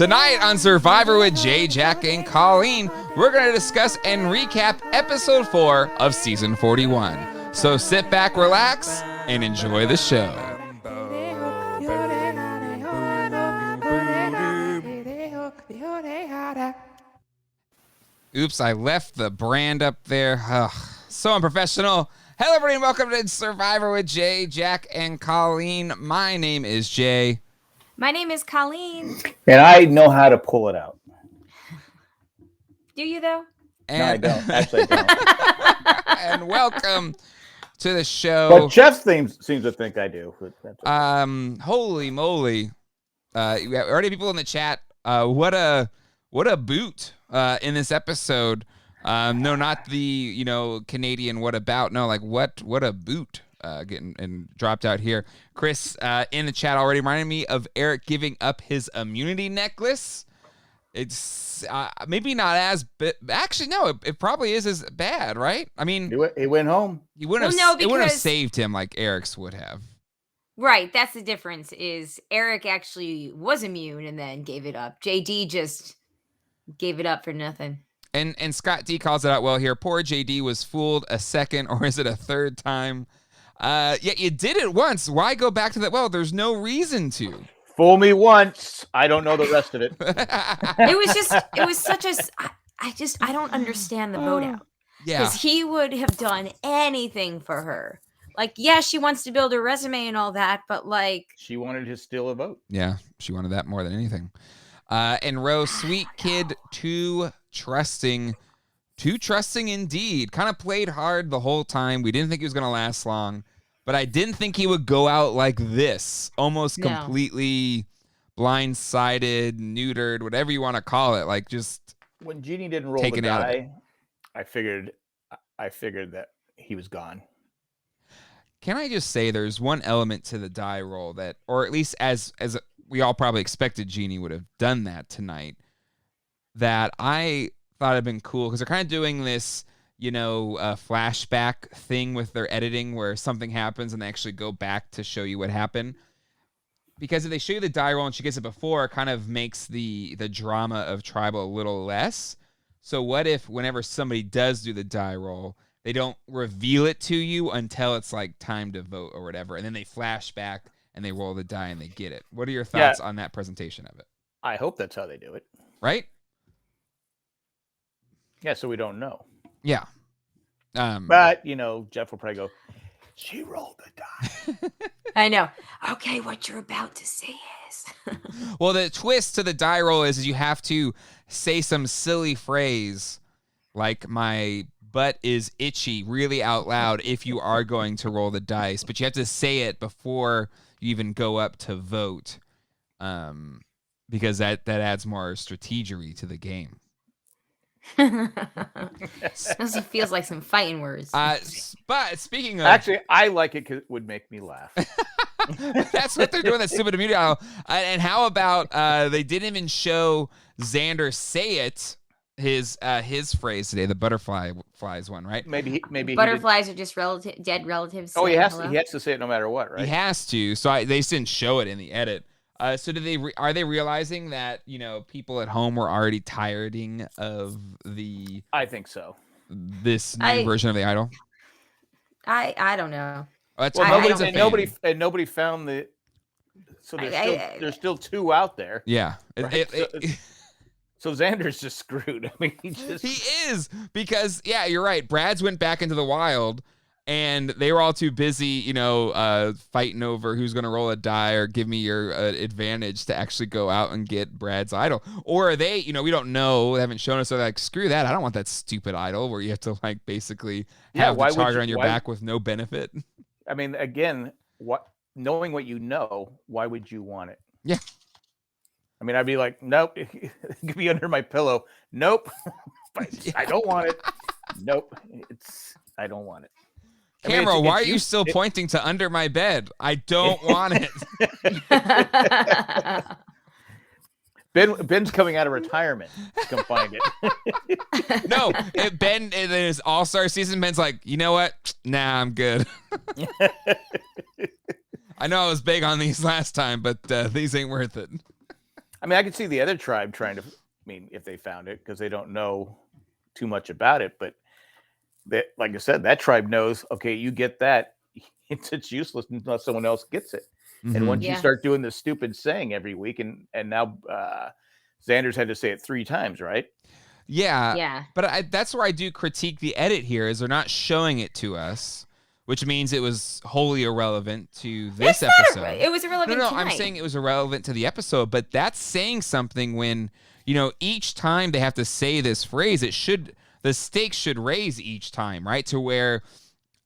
Tonight on Survivor with Jay, Jack, and Colleen, we're going to discuss and recap episode 4 of season 41. So sit back, relax, and enjoy the show. Oops, I left the brand up there. Ugh, so unprofessional. Hello, everybody, and welcome to Survivor with Jay, Jack, and Colleen. My name is Jay. My name is Colleen. And I know how to pull it out. Do you, though? No, I don't. Actually, I don't. And welcome to the show. But Jeff seems to think I do. Holy moly. We have already people in the chat. What a boot in this episode. No, not the, Canadian what about. No, like what a boot getting and dropped out here. Chris in the chat already reminded me of Eric giving up his immunity necklace. It's maybe not as actually no, it probably is as bad, right? I mean, he went home. He wouldn't have. It wouldn't have saved him like Eric's would have. Right, that's the difference. Is Eric actually was immune and then gave it up. JD just gave it up for nothing. And Scott D calls it out well here. Poor JD was fooled a second, or is it a third time? Yeah, you did it once. Why go back to that? Well, there's no reason to. Fool me once. I don't know the rest of it. It was such a. I don't understand the vote out. Yeah. Because he would have done anything for her. Like, yeah, she wants to build her resume and all that, but like. She wanted to steal a vote. Yeah, she wanted that more than anything. And Rose, sweet kid, too trusting indeed. Kind of played hard the whole time. We didn't think he was going to last long, but I didn't think he would go out like this, almost completely blindsided, neutered, whatever you want to call it. Like just when Jeannie didn't roll the die, I figured that he was gone. Can I just say there's one element to the die roll that, or at least as we all probably expected Jeannie would have done that tonight, that I thought had been cool because they're kind of doing this, flashback thing with their editing where something happens and they actually go back to show you what happened. Because if they show you the die roll and she gets it before, it kind of makes the drama of Tribal a little less. So what if whenever somebody does do the die roll, they don't reveal it to you until it's like time to vote or whatever, and then they flash back and they roll the die and they get it. What are your thoughts on that presentation of it? I hope that's how they do it. Right? Yeah, so we don't know. Yeah. But, Jeff will probably go, she rolled the die. I know. Okay, what you're about to say is. Well, the twist to the die roll is you have to say some silly phrase like my butt is itchy really out loud if you are going to roll the dice. But you have to say it before you even go up to vote because that adds more strategery to the game. This feels like some fighting words. But speaking of... Actually, I like it because it would make me laugh. That's what they're doing, that stupid immunity aisle. And how about they didn't even show Xander say it, his phrase today, the butterflies one, right? Maybe butterflies are just dead relatives. Oh, he has to say it no matter what, right? He has to. So they just didn't show it in the edit. So are they realizing that, people at home were already tiring of the... I think so. This new version of the idol? I don't know. That's nobody found the... So there's still two out there. Yeah. Right? So Xander's just screwed. I mean, he is because, yeah, you're right. Brad's went back into the wild. And they were all too busy, fighting over who's going to roll a die or give me your advantage to actually go out and get Brad's idol. Or are they, we don't know, they haven't shown us. So they're like, screw that. I don't want that stupid idol where you have to basically have the target on your back with no benefit. I mean, again, knowing what you know, why would you want it? Yeah. I mean, I'd be like, nope, it could be under my pillow. Nope. I don't want it. Nope. I don't want it. Camera, why are you still pointing to under my bed? I don't want it. Ben's coming out of retirement. Come find it. No, Ben in his All-Star season, Ben's like, you know what? Nah, I'm good. I know I was big on these last time, but these ain't worth it. I mean, I could see the other tribe trying to. I mean, if they found it, because they don't know too much about it, but that, like I said, that tribe knows. Okay, you get that. It's useless unless someone else gets it. Mhm. And once you Yeah. start doing this stupid saying every week, and now Xander's had to say it 3 times, right? Yeah. Yeah. But that's where I do critique the edit here, is they're not showing it to us, which means it was wholly irrelevant to this episode. It was irrelevant No, tonight. I'm saying it was irrelevant to the episode, but that's saying something when, each time they have to say this phrase, the stakes should raise each time, right? To where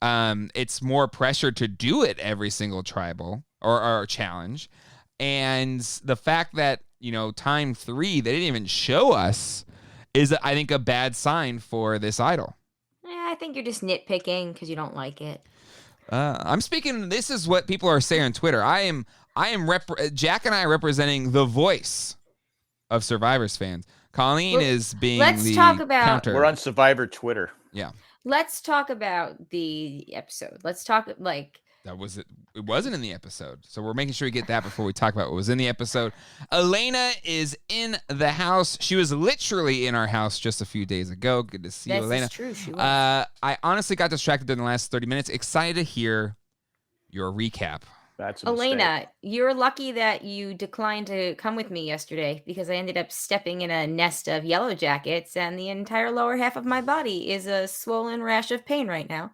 it's more pressure to do it every single tribal or challenge. And the fact that, time 3, they didn't even show us is, I think, a bad sign for this idol. I think you're just nitpicking because you don't like it. I'm speaking. This is what people are saying on Twitter. Jack and I are representing the voice of Survivor's fans. Colleen is being the counter. We're on Survivor Twitter. Yeah. Let's talk about the episode. Let's talk That was it. It wasn't in the episode, so we're making sure we get that before we talk about what was in the episode. Elena is in the house. She was literally in our house just a few days ago. Good to see you, Elena. That's true. She was. I honestly got distracted in the last 30 minutes. Excited to hear your recap. That's a Elena, mistake. you're lucky that you declined to come with me yesterday because I ended up stepping in a nest of yellow jackets and the entire lower half of my body is a swollen rash of pain right now.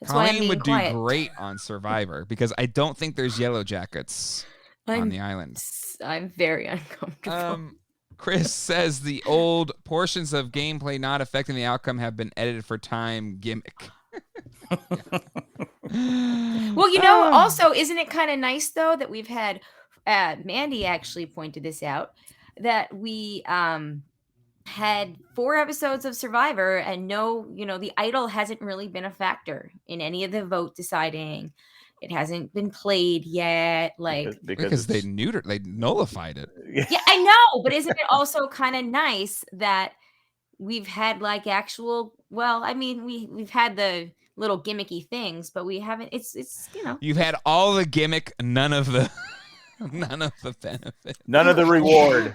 That's why I'm Colleen being would quiet. do great on Survivor because I don't think there's yellow jackets on the island. I'm very uncomfortable. Chris says the old portions of gameplay not affecting the outcome have been edited for time gimmick. Well, also, isn't it kind of nice, though, that we've had Mandy actually pointed this out, that we had 4 episodes of Survivor and the idol hasn't really been a factor in any of the vote deciding. It hasn't been played yet. Because they nullified it. Yeah, I know. But isn't it also kind of nice that we've had we've had the little gimmicky things, but we haven't. You've had all the gimmick, none of the benefit, none of the reward.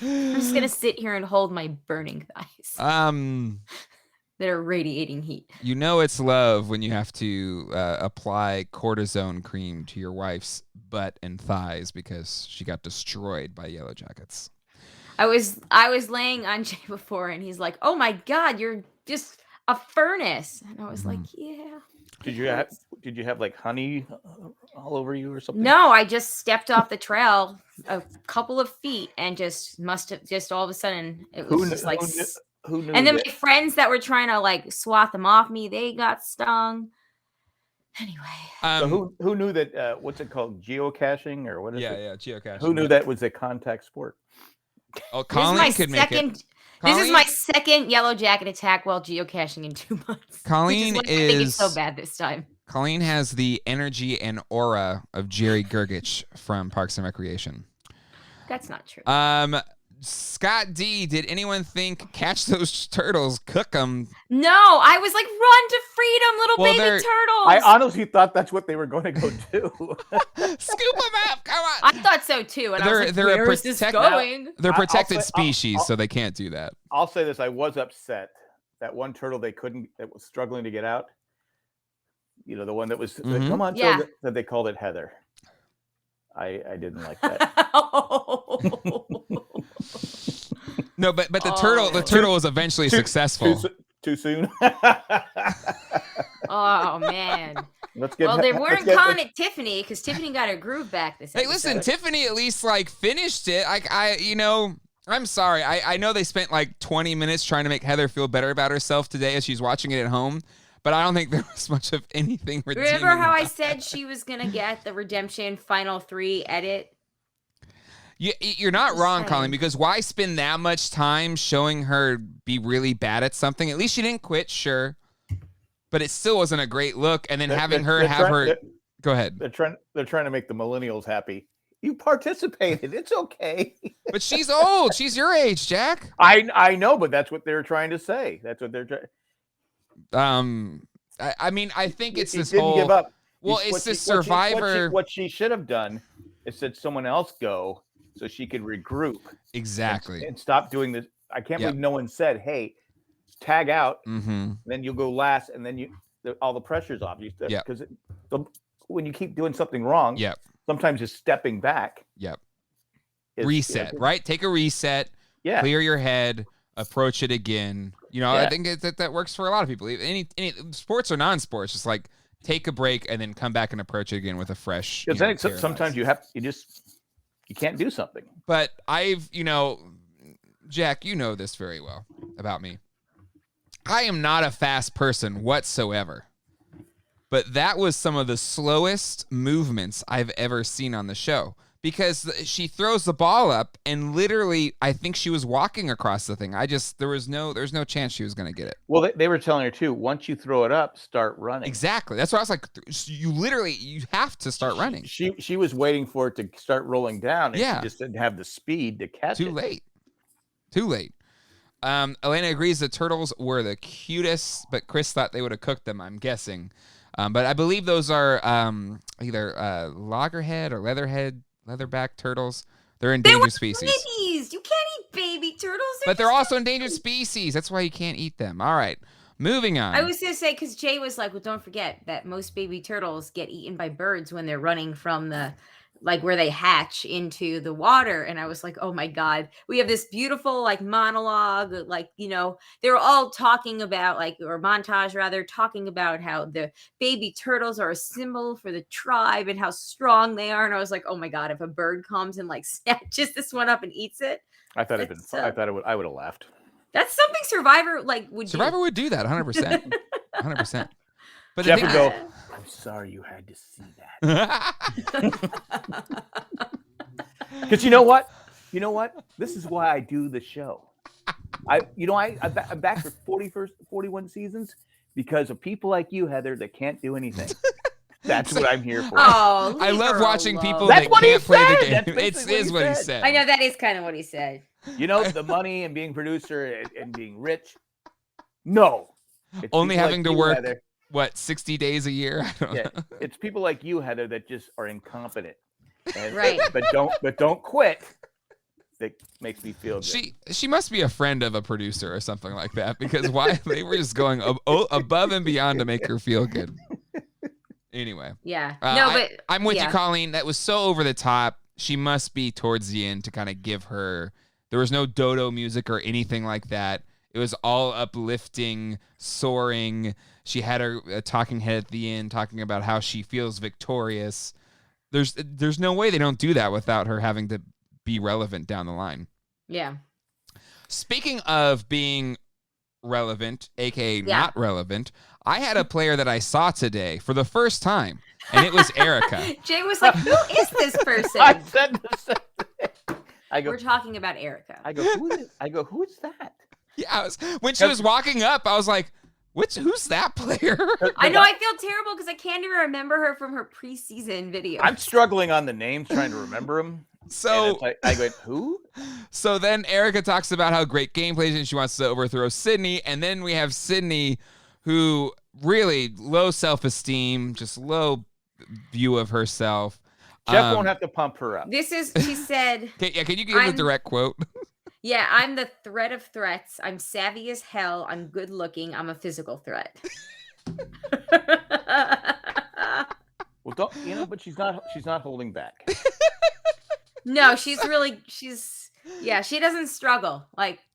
I'm just gonna sit here and hold my burning thighs. That are radiating heat. It's love when you have to apply cortisone cream to your wife's butt and thighs because she got destroyed by yellow jackets. I was laying on Jay before, and he's like, "Oh my God, you're just a furnace," and I was like, "Yeah." Did you have like honey all over you or something? No, I just stepped off the trail a couple of feet and just all of a sudden it was just like. Who knew? And then my friends that were trying to swat them off me, they got stung. Anyway. So who knew that? What's it called? Geocaching or what is it? Yeah, geocaching. Who knew that was a contact sport? Oh, Colleen could make it. This is my second yellow jacket attack while geocaching in 2 months. Colleen I think it's so bad this time. Colleen has the energy and aura of Jerry Gergich from Parks and Recreation. That's not true. Scott D, did anyone think catch those turtles, cook them? No, I was like, run to freedom, little baby turtles. I honestly thought that's what they were going to go do. Scoop them up, come on. I thought so too, and I was like, where is this going? They're protected species, so they can't do that. I'll say this: I was upset that one turtle that was struggling to get out. The one that was come on, yeah. that they called it Heather. I didn't like that. No, but the turtle was eventually successful. Too soon. Oh man. They weren't calling it Tiffany because Tiffany got her groove back this episode. Hey, listen, Tiffany at least finished it. I'm sorry. I know they spent 20 minutes trying to make Heather feel better about herself today as she's watching it at home. But I don't think there was much of anything redeeming. Remember how I said she was going to get the Redemption Final 3 edit? You're not wrong, Colleen, because why spend that much time showing her be really bad at something? At least she didn't quit, sure. But it still wasn't a great look. And then having her have her... Go ahead. They're trying to make the millennials happy. You participated. It's okay. But she's old. She's your age, Jack. I know, but that's what they're trying to say. That's what they're trying... I mean, I think it's this didn't whole... give up. Well, it's this Survivor... What she should have done It said someone else go so she could regroup. Exactly. And stop doing this. I can't Yep. believe no one said, "Hey, tag out." Mm-hmm. Then you'll go last, and then all the pressure's off you. Yep. Because when you keep doing something wrong, Yep. sometimes just stepping back. Yep. is- Reset, right? Take a reset. Yeah. Clear your head. Approach it again. You know, Yeah. I think that works for a lot of people. Any sports or non-sports, just like take a break and then come back and approach it again with a fresh. Because then sometimes you can't do something. But Jack, you know this very well about me. I am not a fast person whatsoever. But that was some of the slowest movements I've ever seen on the show. Because she throws the ball up and literally, I think she was walking across the thing. There's no chance she was going to get it. Well, they were telling her too, once you throw it up, start running. Exactly. That's why I was like, you have to start running. She was waiting for it to start rolling down, and Yeah. she just didn't have the speed to catch it. Too late. Elena agrees the turtles were the cutest, but Chris thought they would have cooked them, I'm guessing. But I believe those are either loggerhead or leatherback turtles. They're endangered species. Babies. You can't eat baby turtles. But they're also endangered species. That's why you can't eat them. All right. Moving on. I was going to say, because Jay was like, well, don't forget that most baby turtles get eaten by birds when they're running from where they hatch into the water. And I was like, oh my God, we have this beautiful monologue, they were all talking about or montage rather, talking about how the baby turtles are a symbol for the tribe and how strong they are. And I was like, oh my God, if a bird comes and snatches this one up and eats it. I thought I would have laughed. That's something Survivor would Survivor do. would do that 100%. 100%. But Jeff would go, I'm sorry you had to see that. Because you know what? This is why I do the show. I'm back for 41 seasons because of people like you, Heather, that can't do anything. That's what I'm here for. Oh, I love watching people That's that what he can't play the said. game. That's It is what he said. said. I know that is kind of what he said. The money and being producer and being rich. No. It's Only people having like to you, work, Heather. 60 days a year? I don't know. It's people like you, Heather, that just are incompetent. Right. But don't quit. That makes me feel good. She must be a friend of a producer or something like that, because why they were just going above and beyond to make her feel good. Anyway. Yeah. I'm with you, Colleen. That was so over the top. She must be towards the end to kind of give her. There was no dodo music or anything like that. It was all uplifting, soaring. She had a talking head at the end talking about how she feels victorious. There's no way they don't do that without her having to be relevant down the line. Yeah. Speaking of being relevant, aka not relevant, I had a player that I saw today for the first time, and it was Erica. Jay was like, who is this person? I said the same thing. We're talking about Erica. I go, who is that? Yeah, when she was walking up, I was like, who's that player? I know, I feel terrible because I can't even remember her from her preseason video. I'm struggling on the names, trying to remember them. So I go, who? So then Erica talks about how great gameplay is and she wants to overthrow Sydney. And then we have Sydney, who really low self-esteem, just low view of herself. Jeff won't have to pump her up. She said. Can you give a direct quote? Yeah, I'm the threat of threats. I'm savvy as hell. I'm good looking. I'm a physical threat. Well, but she's not holding back. No, she doesn't struggle.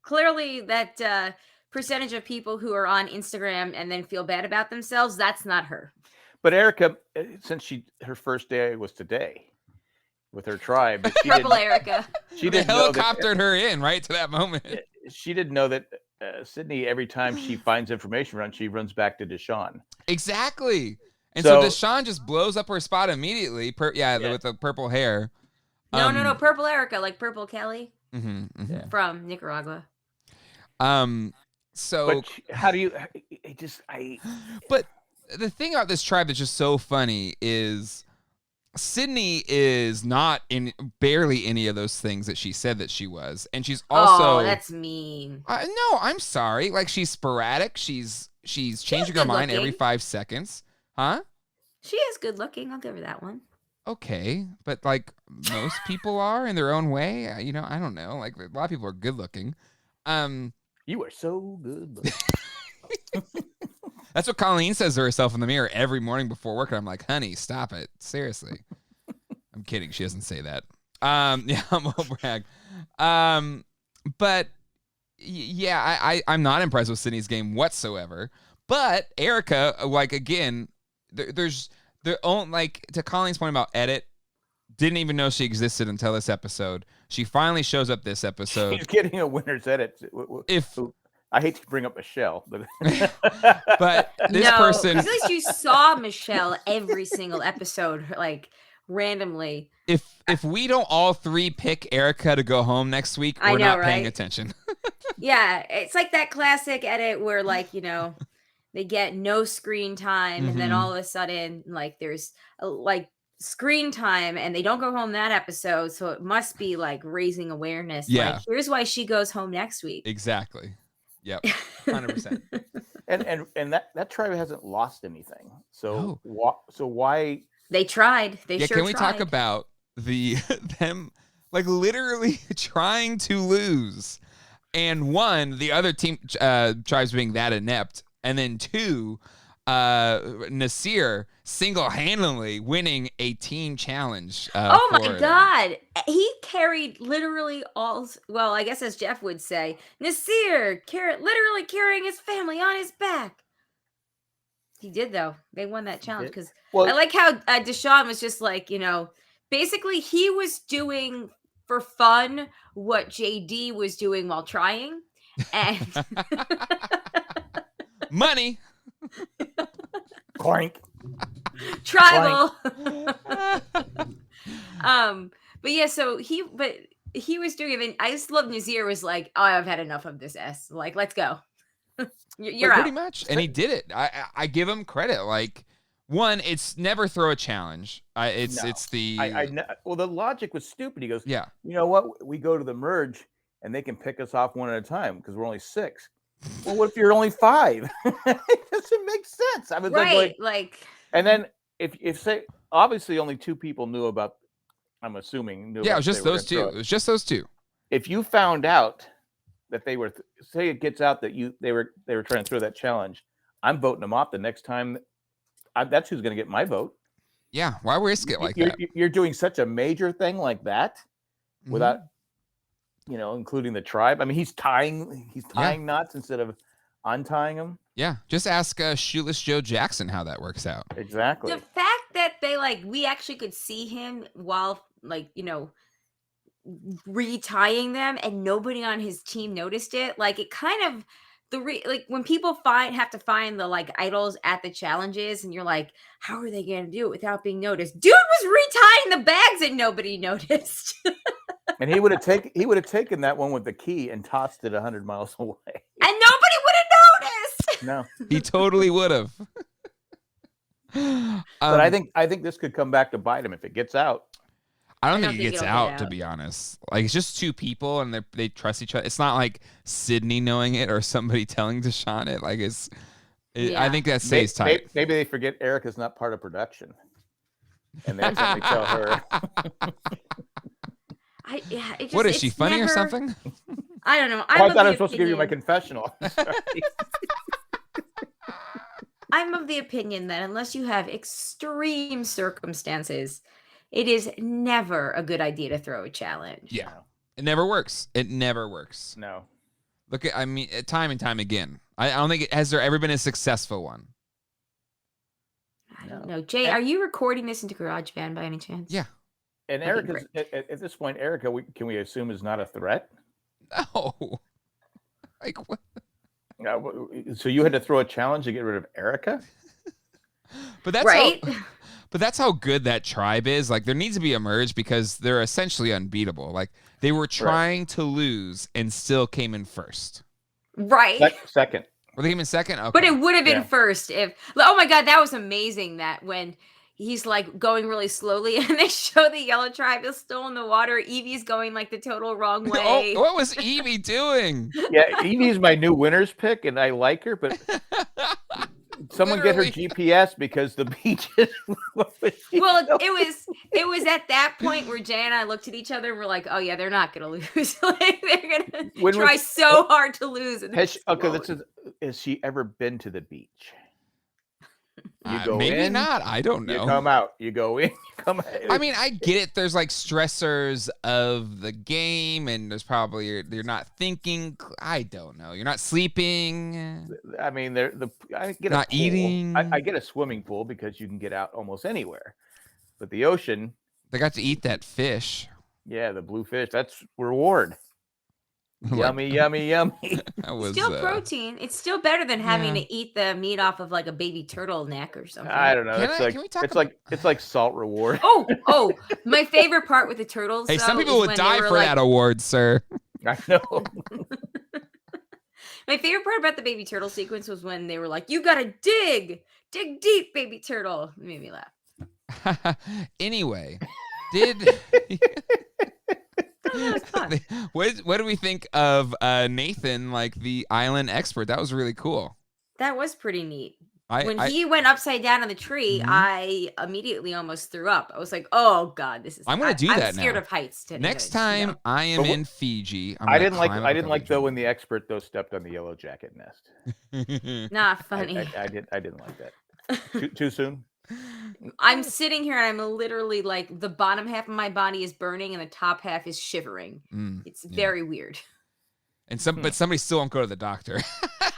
Clearly that percentage of people who are on Instagram and then feel bad about themselves, that's not her. But Erica, since her first day was today with her tribe, but Purple Erica. She didn't helicoptered her in right to that moment. She didn't know that Sydney, every time she finds information she runs back to Deshaun. Exactly. And so Deshaun just blows up her spot immediately. With the purple hair. No, Purple Erica, like Purple Kelly from Nicaragua. So but how do you? But the thing about this tribe that's just so funny is Sydney is not in barely any of those things that she said that she was, and she's also. Oh, that's mean. No, I'm sorry. She's sporadic. She's changing her mind every 5 seconds. Huh? She is good looking. I'll give her that one. okay, but like most people are in their own way. I don't know. Like a lot of people are good looking. You are so good looking. That's what Colleen says to herself in the mirror every morning before work. And I'm like, honey, stop it. Seriously. I'm kidding. She doesn't say that. Yeah, I'm a brag. But yeah, I'm not impressed with Sydney's game whatsoever. But Erica, like again, there's like to Colleen's point about edit, didn't even know she existed until this episode. She finally shows up this episode. She's getting a winner's edit. I hate to bring up Michelle, but but this person, at least you saw Michelle every single episode, like randomly. If we don't all three pick Erica to go home next week, we're not paying attention. Yeah, it's like that classic edit where like, they get no screen time and then all of a sudden like there's like screen time and they don't go home that episode, so it must be like raising awareness. Yeah. Like, here's why she goes home next week. Exactly. Yep. 100%. and that tribe hasn't lost anything. So No. why they tried? They sure can we tried. talk about them like literally trying to lose, and one, the other team tribes being that inept, and then two, Nasir single-handedly winning a team challenge. Oh my God. He carried literally well, I guess as Jeff would say, Nasir literally carrying his family on his back. He did, though. They won that challenge because I like how Deshaun was just like, basically he was doing for fun what JD was doing while trying. And money. Clank. Tribal. But yeah, so he was doing it, and I just love Nazir was like, oh, I've had enough of this S. Like, let's go. You're out. Pretty much. And he did it. I give him credit. Like, one, it's never throw a challenge. It's the the logic was stupid. He goes, yeah. You know what? We go to the merge and they can pick us off one at a time because we're only 6. Well, what if you're only 5? It doesn't make sense. I was like, and then if say obviously only 2 people knew about. I'm assuming. Yeah, it was just those 2. It was just those 2. If you found out that they were, say it gets out that they were trying to throw that challenge, I'm voting them off the next time. That's who's going to get my vote. Yeah, why risk it like that? You're doing such a major thing like that without, including the tribe. I mean, he's tying knots instead of untying them. Yeah, just ask Shoeless Joe Jackson how that works out. Exactly. The fact that we actually could see him while retying them and nobody on his team noticed it. Like it kind of when people have to find the like idols at the challenges and you're like, how are they going to do it without being noticed? Dude was retying the bags and nobody noticed. And he would have taken that one with the key and tossed it 100 miles away. And nobody would have noticed. No. He totally would have. But I think this could come back to bite him if it gets out. I don't think it gets out, to be honest. Like, it's just 2 people, and they trust each other. It's not like Sydney knowing it or somebody telling Deshaun it. Like, I think that stays tight. Maybe they forget Erica's not part of production, and they accidentally tell her. What is she, funny or something? I don't know. I thought I was supposed to give you my confessional. I'm of the opinion that unless you have extreme circumstances, it is never a good idea to throw a challenge. Yeah. It never works. It never works. No. Look, time and time again. I don't think has there ever been a successful one. I don't know. Jay, are you recording this into GarageBand by any chance? Yeah. And Erica's at this point, Erica, can we assume is not a threat? No. Like what? So you had to throw a challenge to get rid of Erica? But that's right. But that's how good that tribe is. Like, there needs to be a merge because they're essentially unbeatable. Like, they were trying to lose and still came in first. Right. Second. Were they came in second? Okay. But it would have been first if. Oh my God, that was amazing. That when he's like going really slowly and they show the yellow tribe is still in the water. Evie's going like the total wrong way. Oh, what was Evie doing? Yeah, Evie's my new winner's pick, and I like her, but Someone get her Literally. GPS because the beach is. Well, it was at that point where Jay and I looked at each other and we're like, oh yeah, they're not gonna lose. Like they're gonna When try was- so hard to lose. And Has she, okay, won't. has she ever been to the beach? You go maybe in, not. I don't you know. come out. You go in, you come out. I mean, I get it. There's like stressors of the game, and there's probably you're not thinking. I don't know. You're not sleeping. I mean, I get Not a pool. eating. I get a swimming pool because you can get out almost anywhere, but the ocean, They got to eat that fish. yeah, the blue fish, that's reward. Like, Yummy, yummy, yummy. that was Still protein. It's still better than having to eat the meat off of like a baby turtle neck or something. I don't know. Can we talk It's like salt reward. Oh, my favorite part with the turtles. Hey, some though, people is would when they die were for like- that award, sir. I know. My favorite part about the baby turtle sequence was when they were like, "You gotta dig deep, baby turtle." It made me laugh. Anyway, did That was fun. what do we think of Nathan, like the island expert? That was really cool. That was pretty neat. When I he went upside down on the tree, Mhm. I immediately almost threw up. I was like, "Oh God, this is." I'm gonna do I'm that scared now. of heights today. next time I am But in Fiji, I'm I gonna didn't like. climb I up didn't a like big though when the expert stepped on the yellow jacket nest. tree. Not funny. I didn't like that. Too soon. I'm sitting here and I'm literally like the bottom half of my body is burning and the top half is shivering. It's yeah. very weird. And but somebody still won't go to the doctor.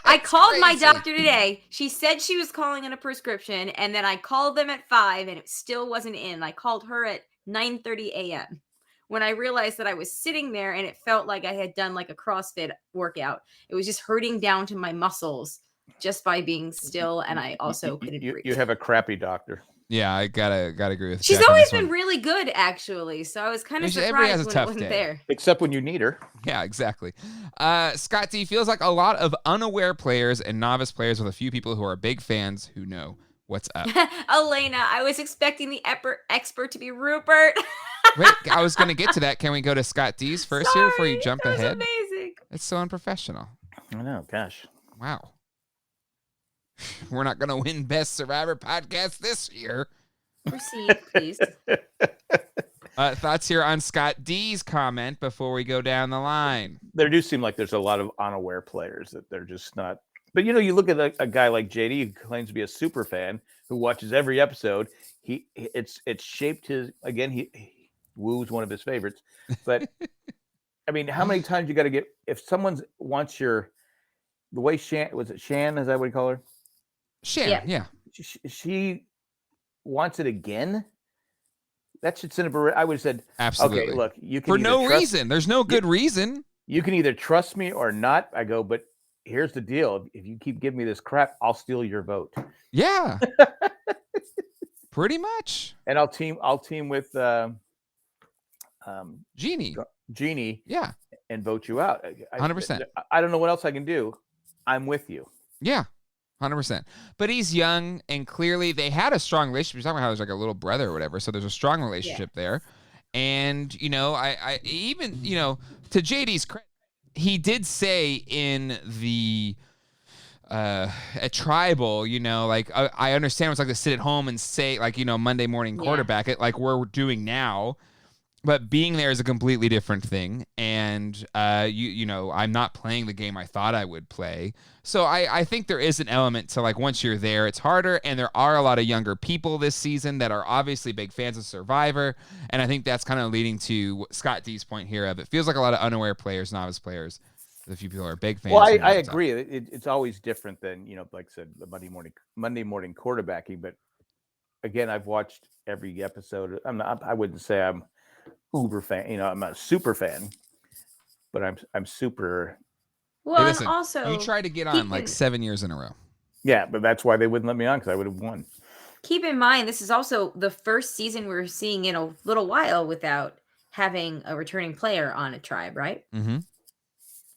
I called my crazy. doctor today. She said she was calling in a prescription, and then I called them at 5 and it still wasn't in. I called her at 9:30 a.m. when I realized that I was sitting there and it felt like I had done like a CrossFit workout. It was just hurting down to my muscles just by being still, and I also couldn't breathe. You have a crappy doctor. Yeah, I gotta agree with. She's Jack on always this one. been really good, actually. So I was kind of Everybody has surprised a when tough it wasn't day. there. Except when you need her. Yeah, exactly. Scott D feels like a lot of unaware players and novice players with a few people who are big fans who know what's up. Elena, I was expecting the expert to be Rupert. Wait, I was going to get to that. Can we go to Scott D's first here before you jump that was ahead? amazing. It's so unprofessional. I know. Gosh. Wow. We're not going to win Best Survivor Podcast this year. Proceed, please. Thoughts here on Scott D's comment before we go down the line? There do seem like there's a lot of unaware players that they're just not. But you look at a guy like JD who claims to be a super fan who watches every episode. It's shaped his Woo's one of his favorites. But I mean, how many times you got to get if someone wants the way Shan is that what you call her? Shan, yeah. She wants it again. That should send up I would have said, Absolutely. okay, look, you can For no reason. There's no good reason. You can either trust me or not. I go, but here's the deal. If you keep giving me this crap, I'll steal your vote. Yeah. Pretty much. And I'll team with Jeannie. Yeah. And vote you out. 100%. I don't know what else I can do. I'm with you. Yeah. 100%. But he's young, and clearly they had a strong relationship. He's talking about how he's like a little brother or whatever. So there's a strong relationship there. And, I even, to JD's credit, he did say in the at Tribal, I understand what it's like to sit at home and say, like, Monday morning quarterback it like we're doing now. But being there is a completely different thing. And, I'm not playing the game I thought I would play. So I think there is an element to, like, once you're there, it's harder. And there are a lot of younger people this season that are obviously big fans of Survivor. And I think that's kind of leading to Scott D's point here of it feels like a lot of unaware players, novice players. A few people are big fans. Well, I agree. It's always different than, like I said, the Monday morning quarterbacking. But again, I've watched every episode. I wouldn't say I'm uber fan, I'm not a super fan, but I'm super. Well, hey, listen, and also you tried to get on like 7 years in a row. Yeah, but that's why they wouldn't let me on, because I would have won. Keep in mind, this is also the first season we're seeing in a little while without having a returning player on a tribe, right? Mm-hmm.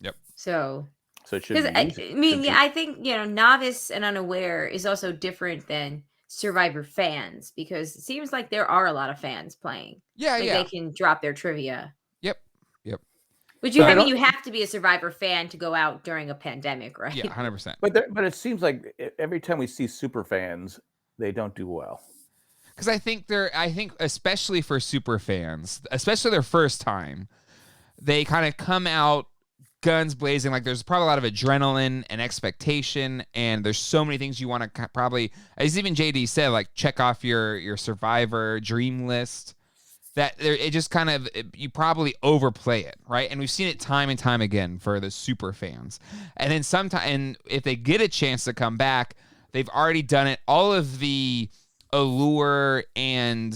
Yep. So it should be easy. I think novice and unaware is also different than Survivor fans, because it seems like there are a lot of fans playing. Yeah, They can drop their trivia. Yep. Which So I I mean, don't- you have to be a Survivor fan to go out during a pandemic, right? Yeah, 100%. But it seems like every time we see super fans, they don't do well. Because I think especially for super fans, especially their first time, they kind of come out guns blazing. Like there's probably a lot of adrenaline and expectation, and there's so many things you want to probably, as even JD said, like check off your Survivor dream list. That it just kind of, you probably overplay it, right? And we've seen it time and time again for the super fans. And then and if they get a chance to come back, they've already done it. All of the allure and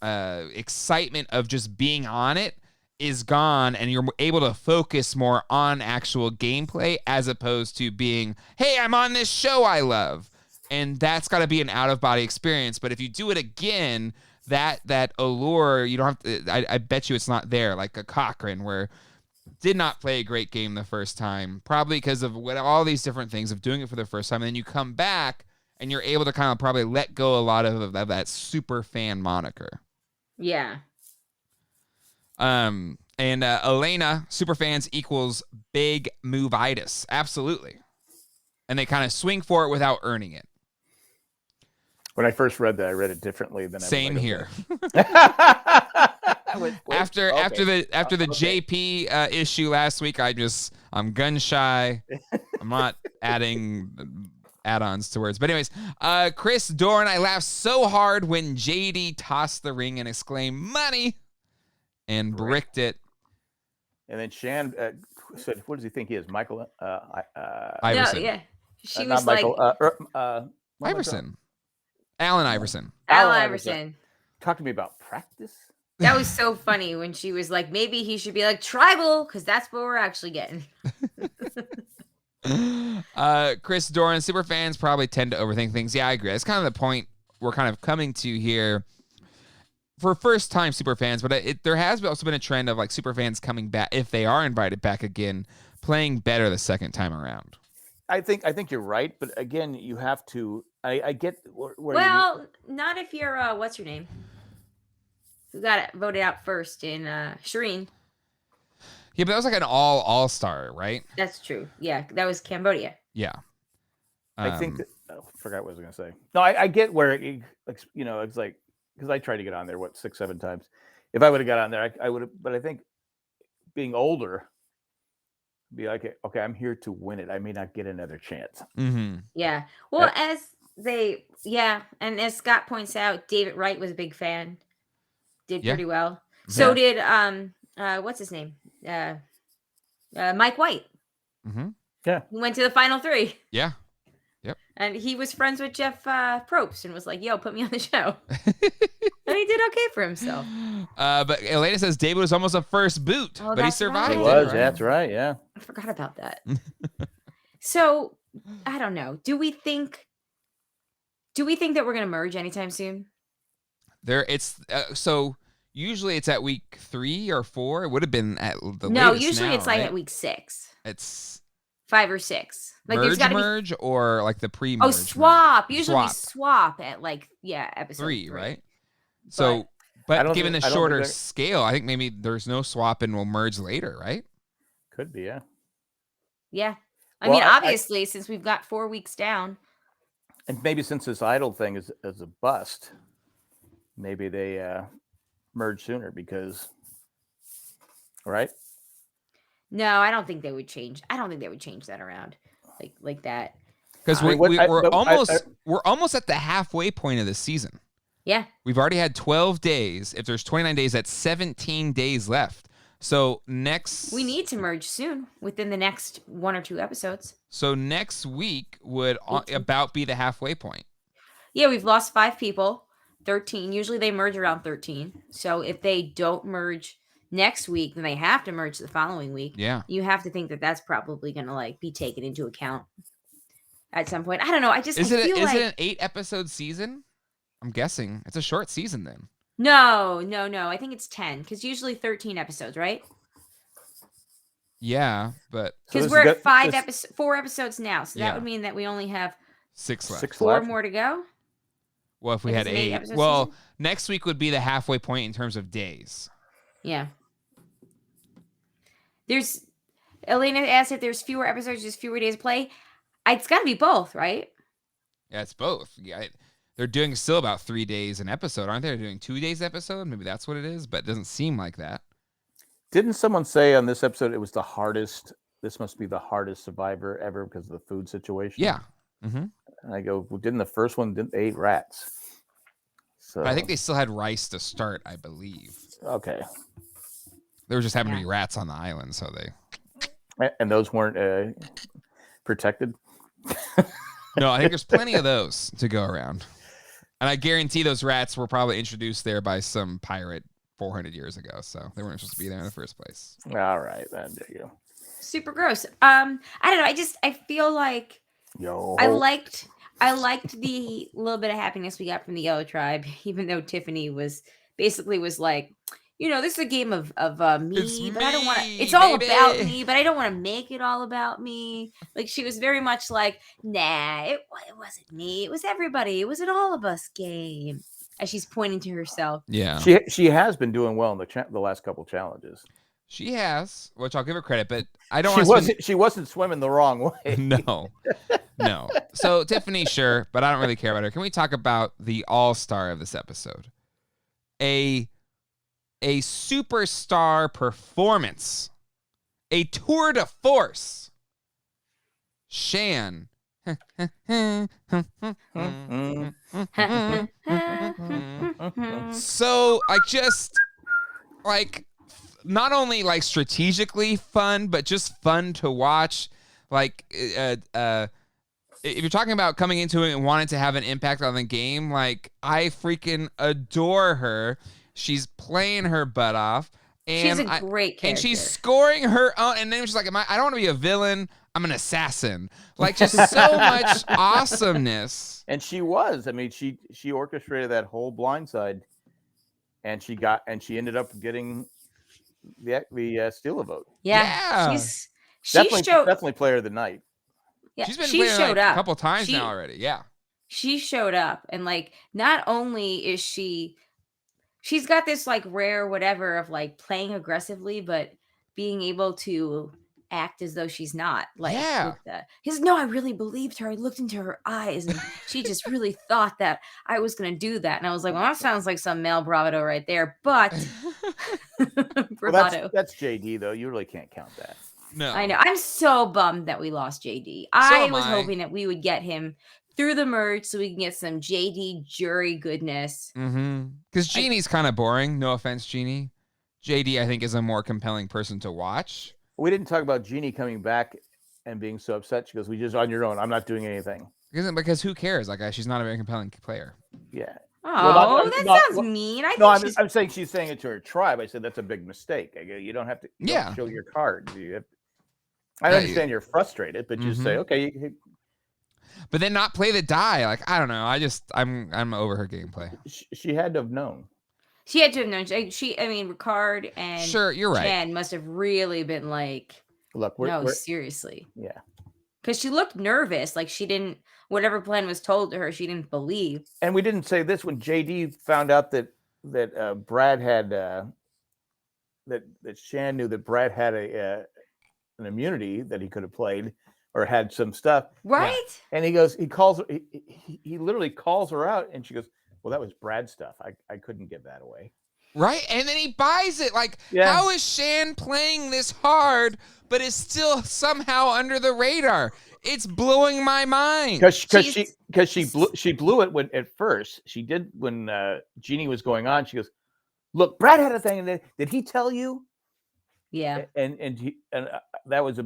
excitement of just being on it is gone, and you're able to focus more on actual gameplay as opposed to being, hey, I'm on this show I love. And that's got to be an out-of-body experience. But if you do it again, that allure, you don't have to, I bet you it's not there, like a Cochran, where did not play a great game the first time, probably because of all these different things of doing it for the first time. And then you come back and you're able to kind of probably let go a lot of that super fan moniker. Yeah. And Elena, super fans equals big move-itis. Absolutely. And they kind of swing for it without earning it. When I first read that, I read it differently than Same here. After the JP issue last week, I'm gun shy. I'm not adding add-ons to words. But anyways, Chris Doran, I laughed so hard when JD tossed the ring and exclaimed "money" and bricked it. And then Shan said, "What does he think he is, Michael?" Iverson. No, yeah. She not was Michael. like Iverson. Allen Iverson. Al Iverson. Talk to me about practice. That was so funny when she was like, maybe he should be like tribal, because that's what we're actually getting. Chris Doran, super fans probably tend to overthink things. Yeah, I agree. That's kind of the point we're kind of coming to here for first time super fans, but there has also been a trend of like super fans coming back, if they are invited back again, playing better the second time around. I think you're right, but again, you have to. I get where well, not if you're what's her name? Who got voted out first in Shireen. Yeah, but that was like an all-star, right? That's true. Yeah, that was Cambodia. Yeah. I think that. Oh, I forgot what I was going to say. No, I get where it's like, because I tried to get on there 6-7 times. If I would have got on there, I would have. But I think being older, be like, okay, I'm here to win it. I may not get another chance. Mm-hmm. Yeah. Well, and as Scott points out, David Wright was a big fan. Did pretty well. So did what's his name? Mike White. Mm-hmm. Yeah. He went to the final 3. Yeah. Yep. And he was friends with Jeff Probst and was like, yo, put me on the show. And he did okay for himself. But Elena says David was almost a first boot, but he survived. He it, was. right? That's right. Yeah. I forgot about that. So, I don't know. Do we think that we're going to merge anytime soon? So usually it's at week 3 or 4. It would have been at the No, latest usually now, it's like right? at week 6. It's 5 or 6. Like merge or like the pre-merge. swap. Usually we swap at episode 3, right? So, but given the shorter scale, I think maybe there's no swap and we'll merge later, right? Could be, yeah. Yeah. I mean, obviously, since we've got 4 weeks down. And maybe since this idol thing is a bust, maybe they merge sooner because, right? No, I don't think they would change. I don't think they would change that around like that. Because we're almost at the halfway point of the season. Yeah. We've already had 12 days. If there's 29 days, that's 17 days left. So we need to merge soon, within the next 1 or 2 episodes. So next week would about be the halfway point. Yeah, we've lost 5 people. 13. Usually they merge around 13. So if they don't merge next week, then they have to merge the following week. Yeah. You have to think that that's probably going to be taken into account at some point. I don't know. Is it an 8-episode season? I'm guessing it's a short season then. No. I think it's 10 because usually 13 episodes, right? Yeah, but because we're at 4 episodes now, so that would mean that we only have 6 left. 4 more to go. Well, if we had 8, well, next week would be the halfway point in terms of days. Yeah. There's Elena asked if there's fewer episodes, just fewer days of play. It's got to be both, right? Yeah, it's both. Yeah, they're doing still about 3 days an episode, aren't they? They're doing 2 days episode. Maybe that's what it is, but it doesn't seem like that. Didn't someone say on this episode it was the hardest? This must be the hardest Survivor ever because of the food situation. Yeah. Mm-hmm. And I go, well, didn't the first one they ate rats? So But I think they still had rice to start, I believe. Okay. There was just happened to be rats on the island, so they. And those weren't protected. No, I think there's plenty of those to go around, and I guarantee those rats were probably introduced there by some pirate 400 years ago, so they weren't supposed to be there in the first place. All right, there you go. Super gross. I don't know. I feel like I liked the little bit of happiness we got from the Yellow Tribe, even though Tiffany was like, this is a game of me, but I don't want to. It's all about me, but I don't want to make it all about me. Like she was very much like, nah, it wasn't me. It was everybody. It was an all of us game. As she's pointing to herself. Yeah, she has been doing well in the last couple challenges. She has, which I'll give her credit, but I don't. She wasn't swimming the wrong way. No. So Tiffany, sure, but I don't really care about her. Can we talk about the all-star of this episode? A superstar performance, a tour de force. Shan. So not only like strategically fun, but just fun to watch. Like if you're talking about coming into it and wanting to have an impact on the game, like I freaking adore her. She's playing her butt off. And she's a great character. And she's scoring her own. And then she's like, I don't want to be a villain. I'm an assassin. Like just so much awesomeness. And she was. I mean, she orchestrated that whole blindside, and she ended up getting the steal a vote. Yeah. She definitely player of the night. Yeah, she's been playing like a couple times now already. Yeah. She showed up, and like not only is she's got this like rare whatever of like playing aggressively, but being able to act as though she's not. Like I really believed her. I looked into her eyes and she just really thought that I was gonna do that. And I was like, well, that sounds like some male bravado right there. But bravado. Well, that's JD though. You really can't count that. No. I know. I'm so bummed that we lost JD. I was hoping that we would get him through the merge so we can get some JD jury goodness. Because Jeannie's kind of boring. No offense, Jeannie. JD, I think, is a more compelling person to watch. We didn't talk about Jeannie coming back and being so upset. She goes, "We just on your own. I'm not doing anything." Because who cares? Like, she's not a very compelling player. Yeah. Oh, that sounds mean. I'm saying she's saying it to her tribe. I said that's a big mistake. I go, you don't have to show your cards. I understand you're frustrated, but just say, okay. But then not play the die. Like, I don't know. I'm over her gameplay. She had to have known. She had to have known. Ricard and sure, you're right. Jen must have really been like, look, seriously. Yeah. Because she looked nervous. Like she didn't, whatever plan was told to her, she didn't believe. And we didn't say this when JD found out that Brad had, that Shan knew that Brad had an immunity that he could have played or had some stuff. Right. Yeah. And he literally calls her out and she goes, well, that was Brad's stuff. I couldn't give that away. Right. And then he buys it. Like, how is Shan playing this hard, but is still somehow under the radar? It's blowing my mind. Because she blew it when at first she did when Jeannie was going on. She goes, look, Brad had a thing. And did he tell you? Yeah. And that was a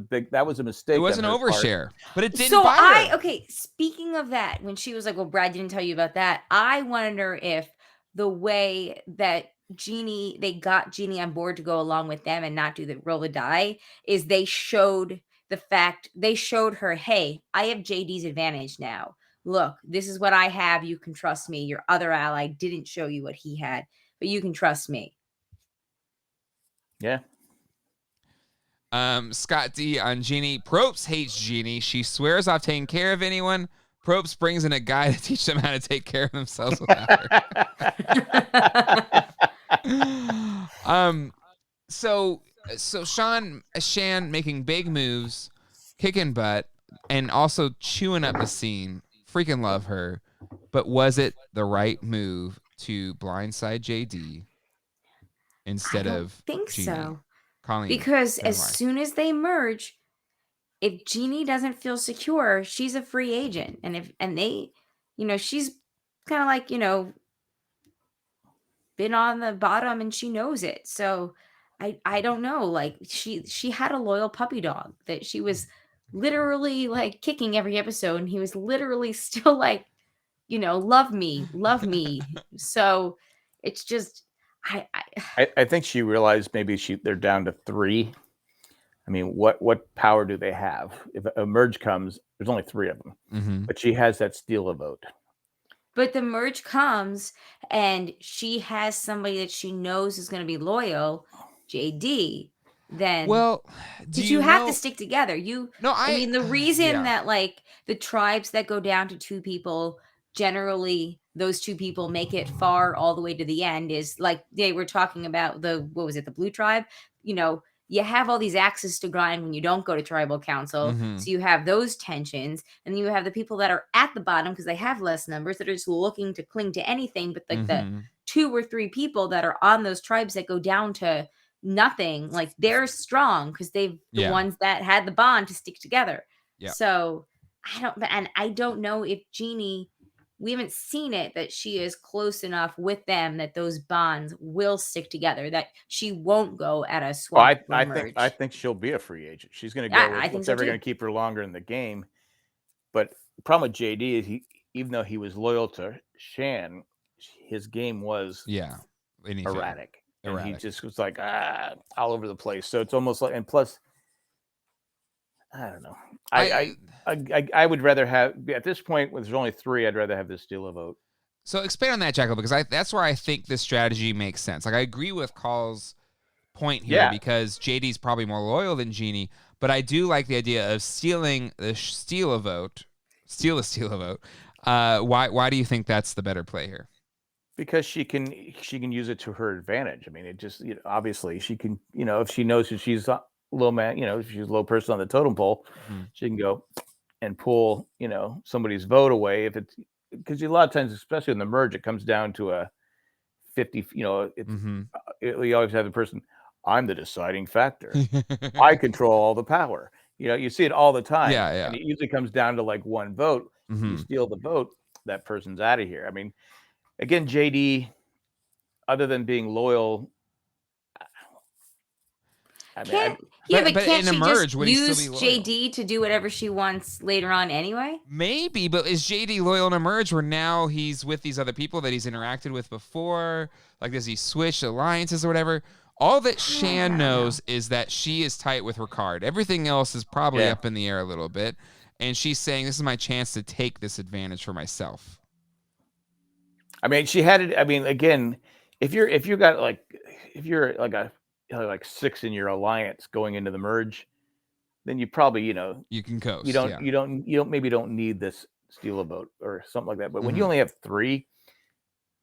mistake. It was an overshare, but it didn't buy her. Okay, speaking of that, when she was like, well, Brad didn't tell you about that, I wonder if the way that they got Jeannie on board to go along with them and not do the roll the die is they showed her, hey, I have JD's advantage now. Look, this is what I have. You can trust me. Your other ally didn't show you what he had, but you can trust me. Yeah. Scott D on Jeannie. Probst hates Jeannie. She swears off taking care of anyone. Probst brings in a guy to teach them how to take care of themselves without her. So So Shan making big moves, kicking butt, and also chewing up the scene. Freaking love her. But was it the right move to blindside JD instead I don't of think Jeannie? so. Colleen, Because tell me as why. soon as they merge, if Jeannie doesn't feel secure, she's a free agent. And they, she's kind of like, been on the bottom and she knows it. So I don't know. Like she had a loyal puppy dog that she was literally like kicking every episode, and he was literally still like, love me, love me. So it's just I think she realized maybe they're down to 3. I mean, what power do they have? If a merge comes, there's only 3 of them, Mm-hmm. but she has that steal a vote. But the merge comes and she has somebody that she knows is going to be loyal, JD, then Well, do because you you have know? to stick together. No, I mean, the reason yeah. that like the tribes that go down to 2 people, generally those 2 people make it far all the way to the end is like they were talking about the blue tribe, you have all these axes to grind when you don't go to tribal council. Mhm. So you have those tensions, and then you have the people that are at the bottom because they have less numbers that are just looking to cling to anything. But like the Mhm. 2 or 3 people that are on those tribes that go down to nothing, like they're strong because they've the Yeah. ones that had the bond to stick together. Yep. So I don't know if Jeannie, we haven't seen it that she is close enough with them that those bonds will stick together, that she won't go at a Well, swap or merge. I think she'll be a free agent. She's going to go I with think what's so ever too. going to keep her longer in the game. But the problem with JD is even though he was loyal to Shan, his game was Anything. erratic. And he Erratic. just was like all over the place. So it's almost like, and plus, I don't know. I would rather have at this point when there's only 3. I'd rather have this steal a vote. So expand on that, Jackal, because that's where I think this strategy makes sense. Like I agree with Call's point here because JD's probably more loyal than Jeannie, but I do like the idea of stealing the steal a vote. Why do you think that's the better play here? Because she can use it to her advantage. I mean, it just obviously she can if she knows that she's a low man, if she's a low person on the totem pole, she can go and pull somebody's vote away if it's because a lot of times, especially in the merge, it comes down to a 50. We always have the person. I'm the deciding factor. I control all the power. You see it all the time. Yeah. And it usually comes down to like one vote. Mm-hmm. You steal the vote, that person's out of here. I mean, again, JD, other than being loyal, Can't but she in a merge, just would he still use be loyal? JD to do whatever she wants later on anyway? Maybe, but is JD loyal in a merge where now he's with these other people that he's interacted with before? Like, does he switch alliances or whatever? All that Shan knows is that she is tight with Ricard. Everything else is probably up in the air a little bit. And she's saying, this is my chance to take this advantage for myself. I mean, she had it. I mean, again, if you're like 6 in your alliance going into the merge, then you probably you can coast. You don't need this steal a vote or something like that. But when you only have 3,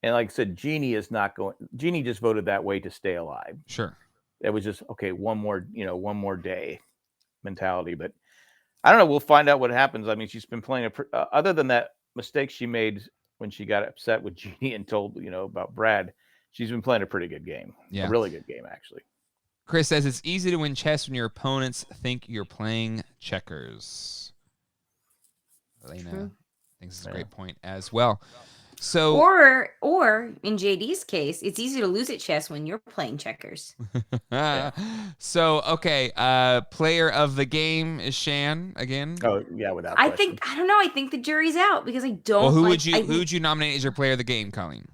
and like I said, Jeannie is not going. Jeannie just voted that way to stay alive. Sure, it was just okay. One more day mentality. But I don't know. We'll find out what happens. I mean, she's been playing other than that mistake she made when she got upset with Jeannie and told about Brad. She's been playing a pretty good game. Yeah, a really good game actually. Chris says it's easy to win chess when your opponents think you're playing checkers. Elena thinks it's a great point as well. So, or in JD's case, it's easy to lose at chess when you're playing checkers. So, okay, player of the game is Shan again. Oh yeah, without question. I don't know. I think the jury's out because I don't. Well, who would you nominate as your player of the game, Colleen?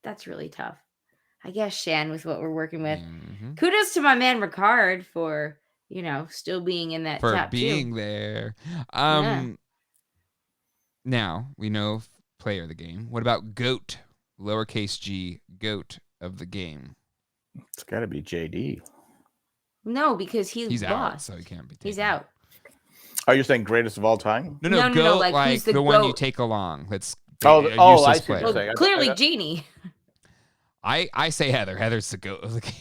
That's really tough. I guess Shan with what we're working with. Mm-hmm. Kudos to my man Ricard for still being in that top 2. For being there. Now we know player of the game. What about GOAT, lowercase g, GOAT of the game? It's got to be JD. No, because he's lost, out, so he can't be. He's out. Are you saying greatest of all time? No, GOAT, no, like who's the one goat? you take along. That's I see. Well, clearly Jeannie. I say Heather. Heather's the GOAT of the game.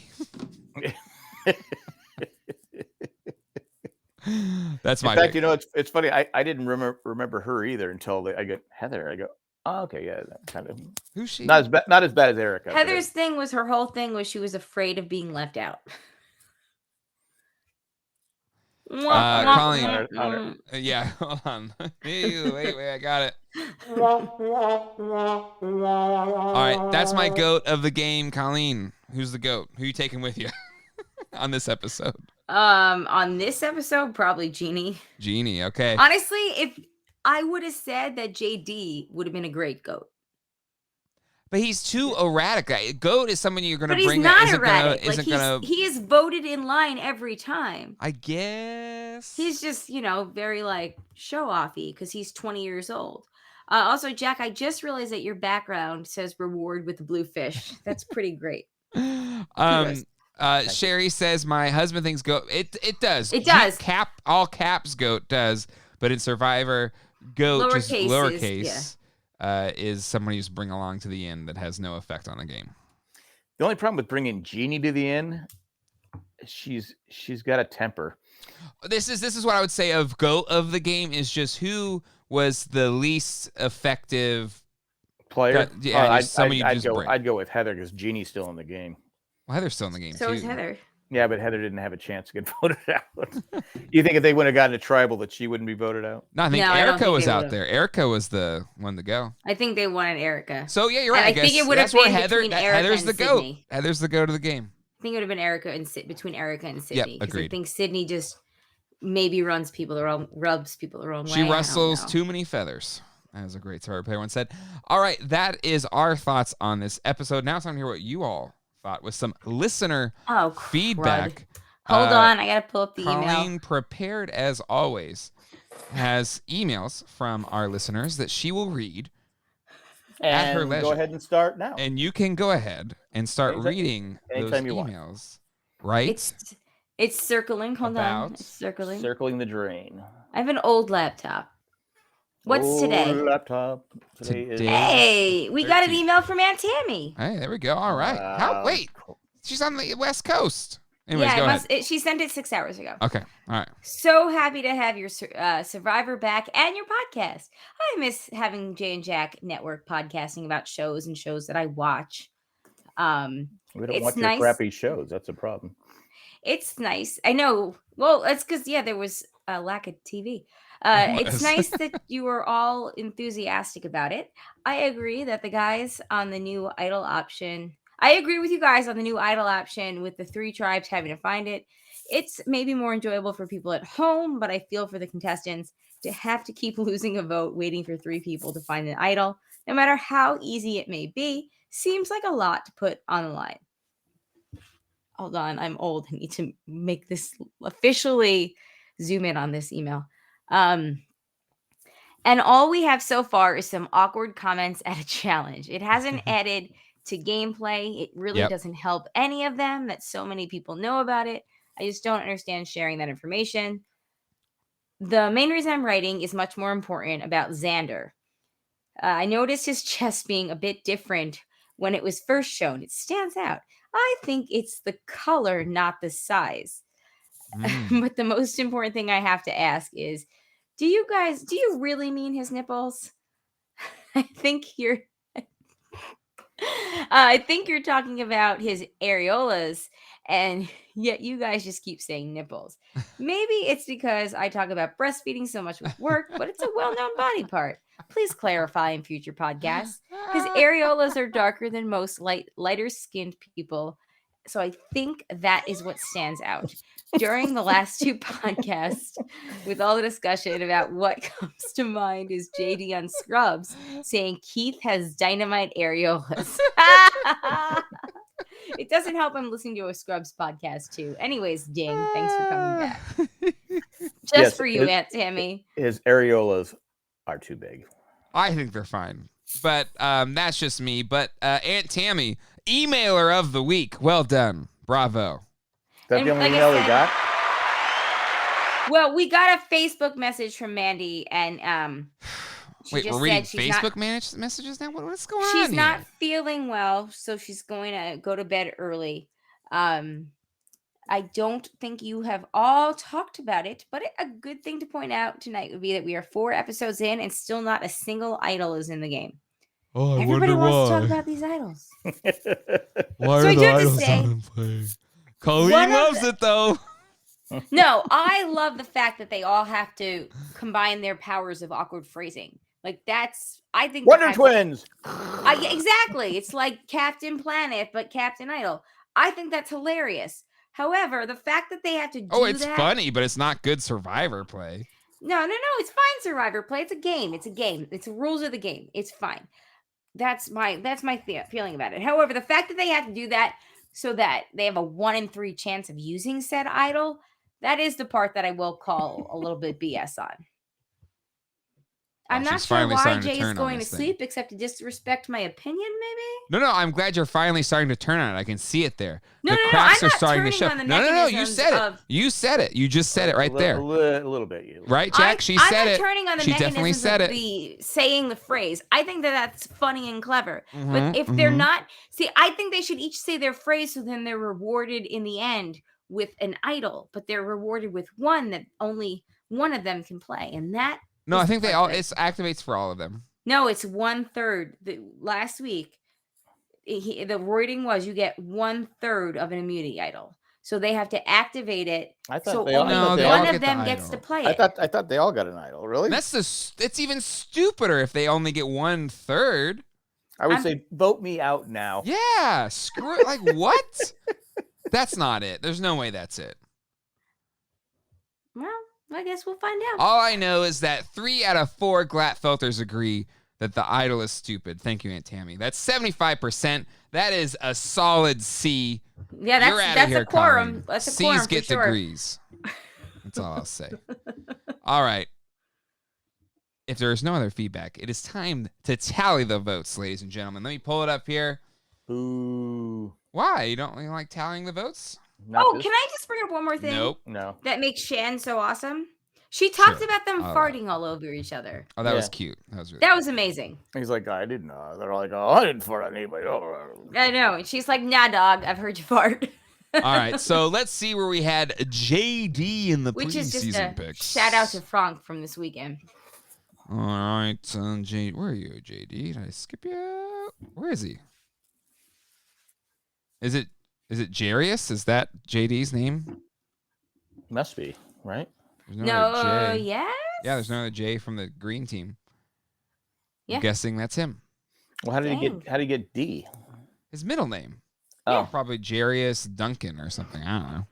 That's my In fact, pick. it's funny. I didn't remember her either until I get Heather. I go, oh, okay, yeah, that kind of Who's she? not as bad as Erica. but Heather's thing was her whole thing was she was afraid of being left out. Colleen. on Yeah, hold on. Wait, I got it. All right, that's my goat of the game, Colleen. Who's the goat? Who you taking with you on this episode? On this episode, probably Jeannie. Jeannie, okay. Honestly, if I would have said that JD would have been a great goat. But he's too erratic. Goat is someone you're going to bring. But he's not that erratic. He is voted in line every time. I guess. He's just, very like show-offy because he's 20 years old. Also, Jack, I just realized that your background says reward with the blue fish. That's pretty great. Sherry says my husband thinks goat. It does. It does. All caps goat does, but in Survivor, goat just lowercase is someone you just bring along to the end that has no effect on the game. The only problem with bringing Jeannie to the end, she's got a temper. This is what I would say of goat of the game is just who was the least effective player. I'd go with Heather because Jeannie's still in the game. Well, Heather's still in the game so too. is Heather. Yeah, but Heather didn't have a chance to get voted out. You think if they wouldn't have gotten a tribal that she wouldn't be voted out? No, I think Erica was out there. Erica was the one to go. I think they wanted Erica. So yeah, you're right. I think it would have been between Erica Heather's and the goat. Sydney. Heather's the goat of the game. I think it would have been between Erica and Sydney. Yep, agreed. I think Sydney just maybe rubs people the wrong way. She rustles too many feathers. That was a great Survivor player once said. All right, that is our thoughts on this episode. Now it's time to hear what you all thought with some listener feedback. Hold on, I gotta pull up the Colleen, email. prepared as always, has emails from our listeners that she will read at her leisure. Go ahead and start now. And you can go ahead and start reading those emails. Right? It's circling. Hold on. It's circling. Circling the drain. I have an old laptop. What's today? Laptop. Today is Hey, we got an email from Aunt Tammy. Hey, there we go. All right. Wait, she's on the West Coast. Anyways, go ahead. She sent it 6 hours ago. Okay. All right. So happy to have your Survivor back and your podcast. I miss having Jay and Jack Network podcasting about shows that I watch. We don't watch your crappy shows. That's a problem. It's nice. I know. Well, that's because, there was a lack of TV. It's nice that you were all enthusiastic about it. I agree that the guys on the new Idol option... I agree with you guys on the new Idol option with the 3 tribes having to find it. It's maybe more enjoyable for people at home, but I feel for the contestants to have to keep losing a vote waiting for 3 people to find an idol, no matter how easy it may be, seems like a lot to put on the line. Hold on, I'm old. I need to make this officially zoom in on this email. And all we have so far is some awkward comments at a challenge. It hasn't added to gameplay. It really doesn't help any of them that so many people know about it. I just don't understand sharing that information. The main reason I'm writing is much more important about Xander. I noticed his chest being a bit different when it was first shown. It stands out. I think it's the color, not the size. But the most important thing I have to ask is, do you really mean his nipples? I think you're talking about his areolas, and yet you guys just keep saying nipples. Maybe it's because I talk about breastfeeding so much with work, but it's a well-known body part. Please clarify in future podcasts. His areolas are darker than most lighter-skinned people, so I think that is what stands out. During the last 2 podcasts, with all the discussion about what comes to mind is JD on Scrubs saying Keith has dynamite areolas. It doesn't help I'm listening to a Scrubs podcast too. Anyways, Ding, thanks for coming back. Just for you, Aunt Tammy. His areolas are too big. I think they're fine. But that's just me. But Aunt Tammy, emailer of the week. Well done. Bravo. That's the only email we got? Well, we got a Facebook message from Mandy, and wait, we're reading Facebook messages now? What's going on here? She's not feeling well, so she's going to go to bed early. I don't think you have all talked about it, but a good thing to point out tonight would be that we are 4 episodes in and still not a single idol is in the game. Oh, Everybody wants to talk about these idols. Why So are I the do have to idols say, not in play? Colleen one of loves it though. No, I love the fact that they all have to combine their powers of awkward phrasing. Like I think Wonder that's- Twins. Exactly. It's like Captain Planet, but Captain Idol. I think that's hilarious. However, the fact that they have to do Oh, it's that, funny, but it's not good Survivor play. No, it's fine. Survivor play. It's a game. It's the rules of the game. It's fine. That's my feeling about it. However, the fact that they have to do that so that they have a 1 in 3 chance of using said idol, that is the part that I will call a little bit BS on. I'm not she's sure finally why starting to Jay is turn on going to this thing. sleep, except to disrespect my opinion, maybe? No, I'm glad you're finally starting to turn on it. I can see it there. No, the I'm cracks are not starting to turning show. on the No, you mechanisms said it. of- You said it. You just said it right there. A little bit. You. Right, Jack? She said I'm it. not turning on the She definitely mechanisms said of it. the saying the phrase. I think that that's funny and clever. Mhm, But if they're mhm. not, see, I think they should each say their phrase so then they're rewarded in the end with an idol, but they're rewarded with one that only one of them can play. And that No, is I think the they part all. that- It activates for all of them. No, it's 1/3. Last week, the wording was you get 1/3 of an immunity idol. So they have to activate it. I thought So they all- only I thought they one all of get the them gets idol. to play it. I thought they all got an idol. Really? It's even stupider if they only get 1/3. I would say vote me out now. Yeah, screw it. Like what? That's not it. There's no way that's it. Well, I guess we'll find out. All I know is that 3 out of 4 Glatfelters agree that the idol is stupid. Thank you, Aunt Tammy. That's 75%. That is a solid C. Yeah, You're outta that's here, a quorum. Colleen. That's a C's quorum get for sure. degrees. That's all I'll say. All right. If there is no other feedback, it is time to tally the votes, ladies and gentlemen. Let me pull it up here. Ooh. Why? You don't like tallying the votes? Not this- Can I just bring up one more thing? Nope. No. That makes Shan so awesome. She talked Sure. about them All farting all over each other. Oh, that was Yeah. cute. That was really That was amazing. He's like, I didn't know. They're like, oh, I didn't fart on anybody. Oh. I know. And she's like, nah, dog, I've heard you fart. All right, so let's see where we had JD in the Which is just preseason a picks. shout out to Frank from this weekend. All right, JD, where are you, JD? Did I skip you? Where is he? Is it Jarius? Is that JD's name? Must be, right? There's no other J. Yes? Yeah, there's no other J from the green team. Yeah. I'm guessing that's him. Well, how did Dang. he get D? His middle name. Oh. Probably Jarius Duncan or something. I don't know.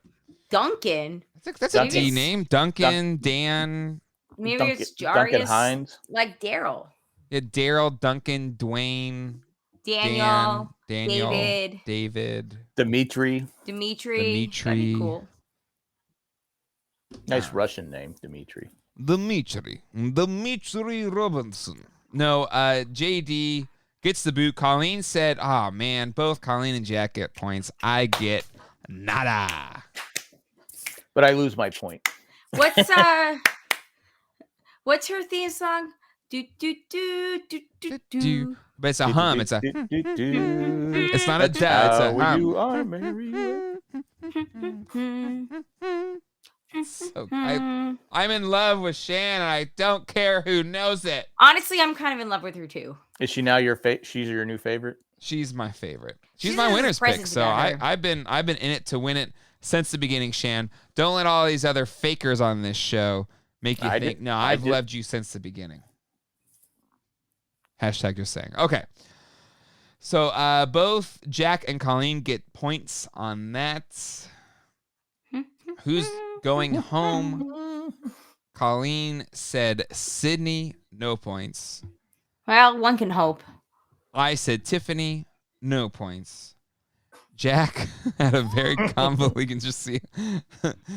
Duncan. That's a D Duncan. name. Duncan, Dan. Maybe it's Duncan Jarius. Hines. Like Daryl. Yeah, Daryl, Duncan, Dwayne, Daniel. Daniel, David. David. Dimitri. Dimitri. That'd be cool. Nice Russian name, Dimitri. Dimitri Robinson. No, JD gets the boot. Colleen said, oh, man, both Colleen and Jack get points. I get nada. But I lose my point. What's her theme song? Do do do do do do. But it's a hum. It's a. It's not a That's da. It's a how hum. you are, Mary. So I'm in love with Shan, and I don't care who knows it. Honestly, I'm kind of in love with her too. Is she now she's your new favorite? She's my favorite. She's She my has winner's pick. presents So about her. I've been in it to win it since the beginning. Shan, don't let all these other fakers on this show make you think. No, I've loved you since the beginning. Hashtag just saying. Okay. So both Jack and Colleen get points on that. Who's going home? Colleen said Sydney, no points. Well, one can hope. I said Tiffany, no points. Jack had a very convoluted, you can just see,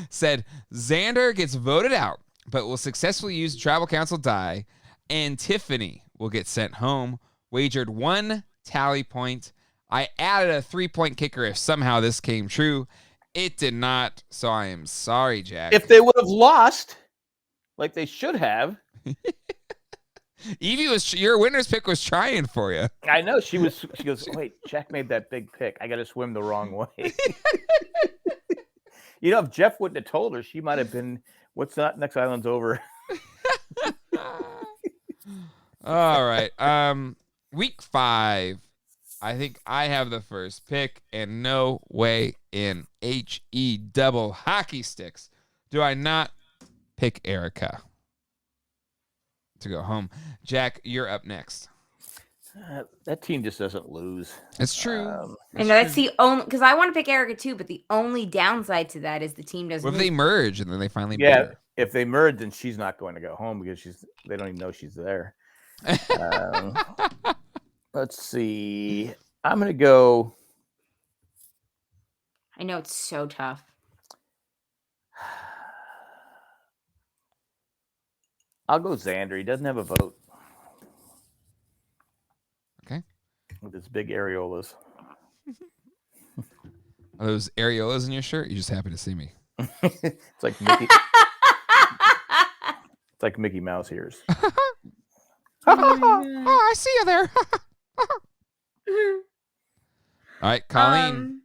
said Xander gets voted out, but will successfully use tribal council die, and Tiffany will get sent home. Wagered 1 tally point. I added a 3-point kicker if somehow this came true. It did not, so I am sorry, Jack. If they would have lost, like they should have. Evie your winner's pick was trying for you. I know she goes, wait, Jack made that big pick. I got to swim the wrong way. If Jeff wouldn't have told her, she might have been, what's that? Next island's over. All right. Week 5. I think I have the first pick, and no way in HE double hockey sticks do I not pick Erica to go home. Jack, you're up next. That team just doesn't lose. It's true. I know that's the only, because I want to pick Erica too, but the only downside to that is the team doesn't. What if they merge and then they finally beat Yeah, her? if they merge, then she's not going to go home because they don't even know she's there. Let's see. I'm going to go. I know it's so tough. I'll go Xander. He doesn't have a vote. Okay. With his big areolas. Are those areolas in your shirt? You just happen to see me. It's like Mickey. It's like Mickey Mouse ears. Oh, I see you there. All right, Colleen.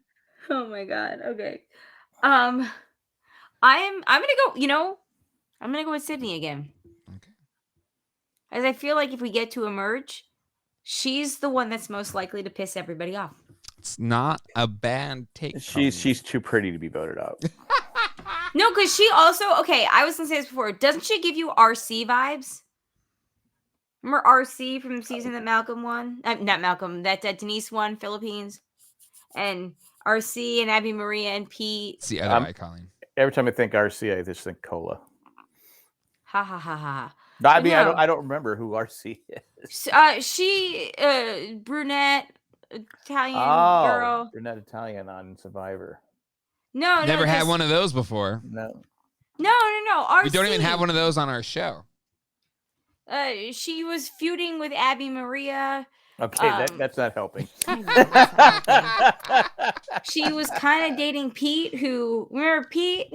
Oh my God. Okay. I'm gonna go. I'm gonna go with Sydney again. Okay. As I feel like if we get to a merge, she's the one that's most likely to piss everybody off. It's not a bad take. She's too pretty to be voted out. No, because she also, okay, I was gonna say this before. Doesn't she give you RC vibes? Remember RC from the season that Malcolm won? Not Malcolm, that Denise won, Philippines. And RC and Abby Maria and Pete. It's the other eye, Colleen. Every time I think RC, I just think cola. Ha ha ha ha. No, I mean, No. I don't remember who RC is. She brunette Italian Oh, girl. you're not Italian on Survivor. No, Never had just- one of those before. No. No. RC. We don't even have one of those on our show. She was feuding with Abby Maria. Okay, that's not helping. She was kind of dating Pete, who remember Pete?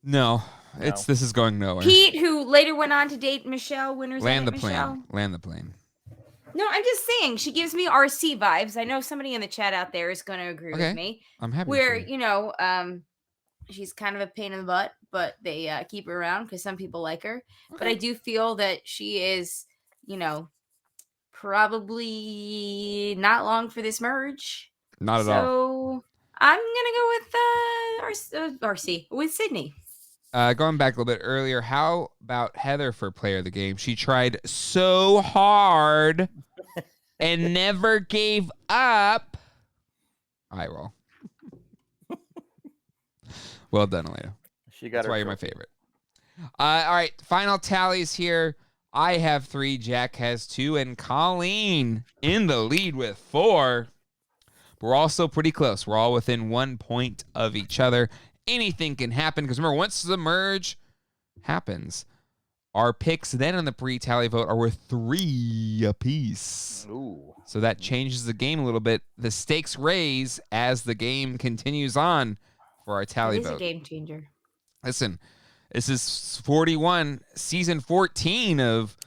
No, this is going nowhere. Pete, who later went on to date Michelle Winters. Land the Michelle. plane. Land the plane. No, I'm just saying she gives me RC vibes. I know somebody in the chat out there is going to agree Okay. with me. I'm happy. Where for you. she's kind of a pain in the butt, but they keep her around because some people like her. But Okay. I do feel that she is, probably not long for this merge. Not at all. So I'm gonna go with RC with Sydney. Going back a little bit earlier, how about Heather for player of the game? She tried so hard and never gave up. I roll. Well done, Elena. She got That's her why you're my trophy. favorite. All right, final tallies here. I have 3, Jack has 2, and Colleen in the lead with 4. We're also pretty close. We're all within 1 point of each other. Anything can happen because remember, once the merge happens, our picks then on the pre-tally vote are worth 3 apiece. Ooh. So that changes the game a little bit. The stakes raise as the game continues on for our tally It is vote. a game changer. Listen, this is 41, season 14 of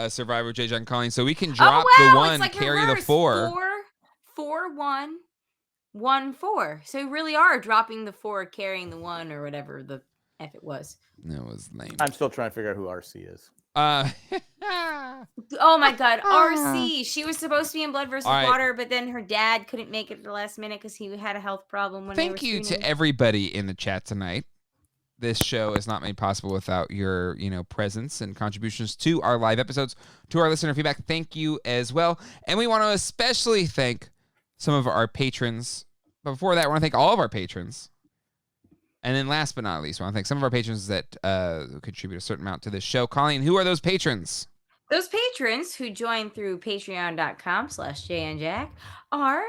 Survivor JJ and Colleen. So we can drop the 1, it's like carry reverse. the 4. 4, 1, 1, 4. So we really are dropping the 4, carrying the 1, or whatever the F it was. That was lame. I'm still trying to figure out who RC is. Oh my God, RC. She was supposed to be in Blood versus All right. Water, but then her dad couldn't make it at the last minute because he had a health problem. When Thank they were you to screening. everybody in the chat tonight. This show is not made possible without your, presence and contributions to our live episodes, to our listener feedback. Thank you as well. And we want to especially thank some of our patrons. But before that, I want to thank all of our patrons. And then last but not least, I want to thank some of our patrons that contribute a certain amount to this show. Colleen, who are those patrons? Those patrons who join through patreon.com/JNJack are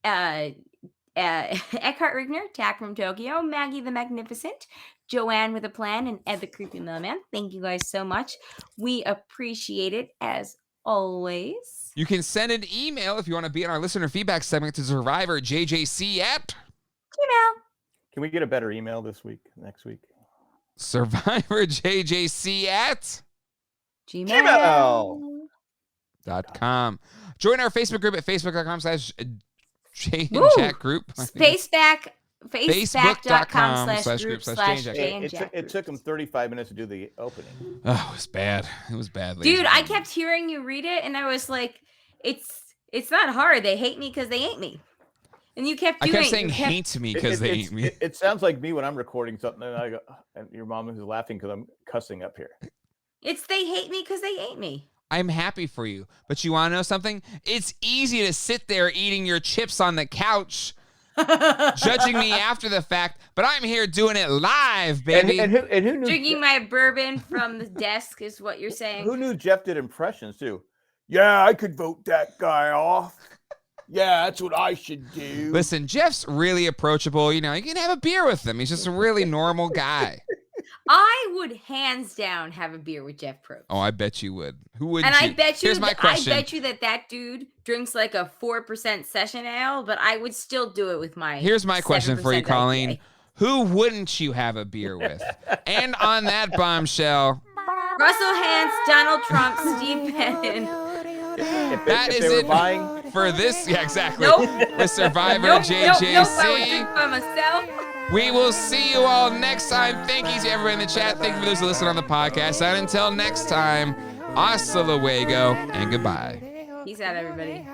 Eckhart Rigner, Tack from Tokyo, Maggie the Magnificent, Joanne with a Plan, and Ed the Creepy Mailman. Thank you guys so much. We appreciate it as always. You can send an email if you want to be in our listener feedback segment to SurvivorJJC at Gmail. Can we get a better email next week? SurvivorJJC at Gmail. .com. Join our Facebook group at facebook.com/Jay and Woo! Jack group. Space back Facebook.com/group/JNJackers. It took him 35 minutes to do the opening. Oh, it was bad. It was bad. ladies Dude, and I gentlemen. kept hearing you read it, and I was like, it's not hard. They hate me because they hate me. And you kept doing I kept saying hate me because they hate me. It sounds like me when I'm recording something, and I go, and your mom is laughing because I'm cussing up here. It's they hate me because they hate me. I'm happy for you. But you want to know something? It's easy to sit there eating your chips on the couch, judging me after the fact, but I'm here doing it live, baby. And who knew Drinking my bourbon from the desk is what you're saying. Who knew Jeff did impressions too? Yeah, I could vote that guy off. Yeah, that's what I should do. Listen, Jeff's really approachable. You can have a beer with him. He's just a really normal guy. I would hands down have a beer with Jeff Probst. Oh, I bet you would. Who wouldn't? And I you? bet you. Here's my question. I bet you that dude drinks like a 4% session ale, but I would still do it with my. Here's my question for you, 7% Colleen. IPA. Who wouldn't you have a beer with? And on that bombshell, Russell Hantz, Donald Trump, Steve Bannon. That is it for this. Yeah, exactly. Nope. For Survivor JJC. Nope. I would drink by myself. We will see you all next time. Thank you to everyone in the chat. Thank you for those who listen on the podcast. And until next time, hasta luego and goodbye. Peace out, everybody.